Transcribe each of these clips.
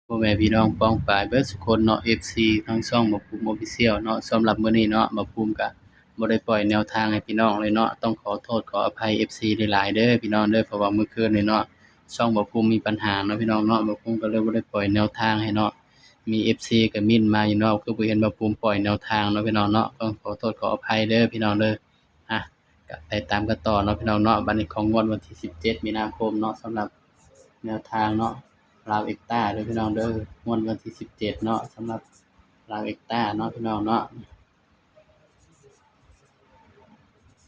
พ่อแม่พี่น้องป้องปรายเบิดซุคนเนาะ FC ทั้งช่องบ่ภูมิ Official เนาะสำหรับมื้อนี้เนาะบ่ภูมิก็บ่ได้ปล่อยแนวทางให้พี่น้องเลยเนาะต้องขอโทษขออภัย FC หลายๆเด้อพี่น้องเด้อเพราะว่าเมื่อคืนนี้เนาะช่องบ่ภูมิมีปัญหาเนาะพี่น้องเนาะบ่ภูมิก็เลยบ่ได้ปล่อยแนวทางให้เนาะมี FC ก็เม้นมาอยู่เนาะคือบ่เห็นบ่ภูมิปล่อยแนวทางเนาะพี่น้องเนาะต้องขอโทษขออภัยเด้อพี่น้องเด้ออะก็ไปตามกันต่อเนาะพี่น้องเนาะบัดนี้ของงวดวันที่17มีนาคมเนาะสำหรับแนวทางเนาะ ลาวเอกต้าเด้อพี่น้องเด้องวดวันที่17เนาะสำหรับลาวเอกต้าเนาะพี่น้องเนาะ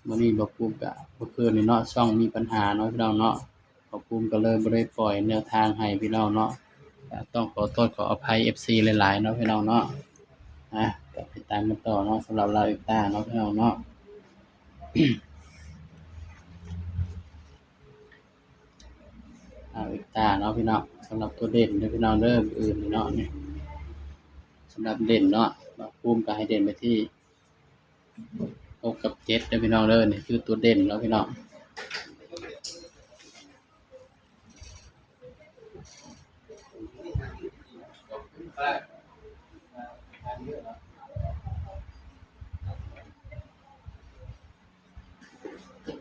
มื้อนี้บ่ภูมิก็เมื่อคืนนี้เนาะช่องมีปัญหาเนาะพี่น้องเนาะบ่ภูมิก็เลยบ่ได้ปล่อยแนวทางให้พี่น้องเนาะก็ต้องขอโทษขออภัย FC หลายๆเนาะพี่น้องเนาะก็ไปตามกันต่อเนาะสำหรับลาวเอกต้าเนาะพี่น้องเนาะ ลาวเอกต้าเนาะพี่น้องสำหรับตัวเด่นเด้อพี่น้องเด้ออื่นนี่เนาะนี่สำหรับเด่นเนาะบ่ภูมิก็ให้เด่นไปที่6กับ7เด้อพี่น้องเด้อนี่คือตัวเด่นเนาะพี่น้อง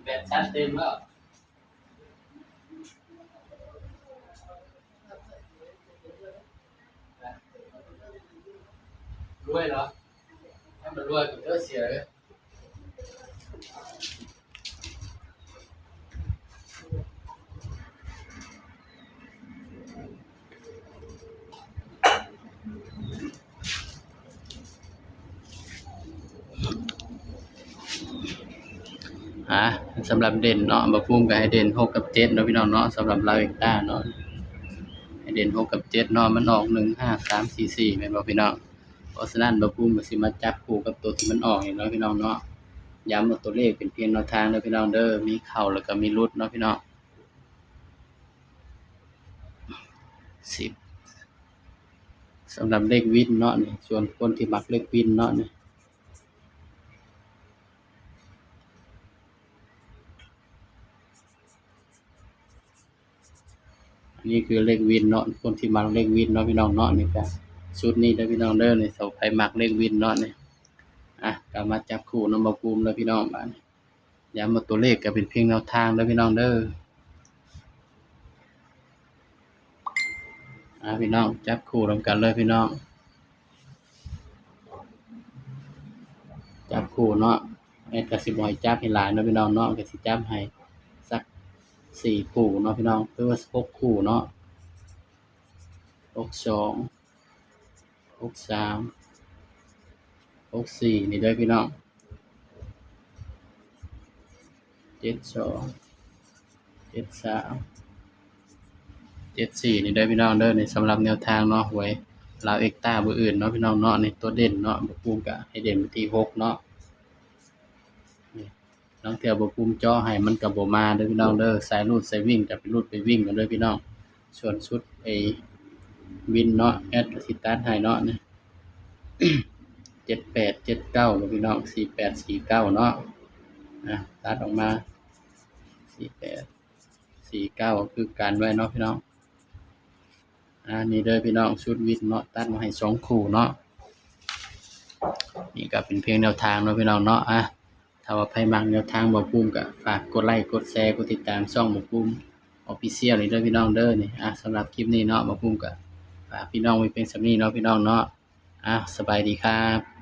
แบตชาร์จเต็มแล้วรวยเหรอให้มันรวยก็เด้อเสียเด้ออ่าสำหรับเด่นเนาะบ่ภูมิก็ให้เด่น6กับ7เนาะพี่น้องเนาะสำหรับลาวเอกต้าเนาะให้เด่น6กับ7เนาะมันออก1 5 3 4 4แม่นบ่พี่น้องเพราะฉะนั้นบ่ภูมิก็สิมาจับคู่กับตัวที่มันออกนี่เนาะพี่น้องเนาะย้ำว่าตัวเลขเป็นเพียงแนวทางเด้อพี่น้องเด้อมีเข้าแล้วก็มีหลุดเนาะพี่น้อง10สำหรับเลขวินเนาะนี่ส่วนคนที่มักเลขวินเนาะนี่อันนี้คือเลขวินเนาะคนที่มักเลขวินเนาะพี่น้องเนาะนี่ก็ชุดนี้เด้อพี่น้องเด้อนี่ถ้าใครมักเลขวินเนาะนี่ก็มาจับคู่นำบ่ภูมิเด้อพี่น้องบัดนี้ย้ำว่าตัวเลขก็เป็นเพียงแนวทางเด้อพี่น้องเด้อพี่น้องจับคู่นำกันเลยพี่น้องจับคู่เนาะแอดก็สิบ่ให้จับให้หลายเนาะพี่น้องเนาะก็สิจับให้สัก4คู่เนาะพี่น้องหรือว่า6คู่เนาะ62 63 64นี่เด้อพี่น้อง72 73 74นี่เด้อพี่น้องเด้อนี่สำหรับแนวทางเนาะหวยลาวเอกต้าบ่อื่นเนาะพี่น้องเนาะนี่ตัวเด่นเนาะบ่ภูมิก็ให้เด่นไปที่6เนาะนี่ลางเทื่อบ่ภูมิเจาะให้มันก็บ่มาเด้อพี่น้องเด้อสายรูดสายวิ่งก็ไปรูดไปวิ่งกันเด้อพี่น้องส่วนชุดวินเนาะแอดก็สิตัดให้เนาะนี่ 78 79เด้อพี่น้อง48 49เนาะตัดออกมา48 49ก็คือกันไว้เนาะพี่น้องนี่เด้อพี่น้องชุดวินเนาะตัดมาให้2คู่เนาะนี่ก็เป็นเพียงแนวทางเนาะพี่น้องเนาะถ้าว่าใครมักแนวทางบ่ภูมิก็ฝากกดไลค์กดแชร์กดติดตามช่องบ่ภูมิ Official นี่เด้อพี่น้องเด้อนี่สำหรับคลิปนี้เนาะบ่ภูมิก็ฝากพี่น้องไว้เพียงส่ำนี้เนาะพี่น้องเนาะสบายดีครับ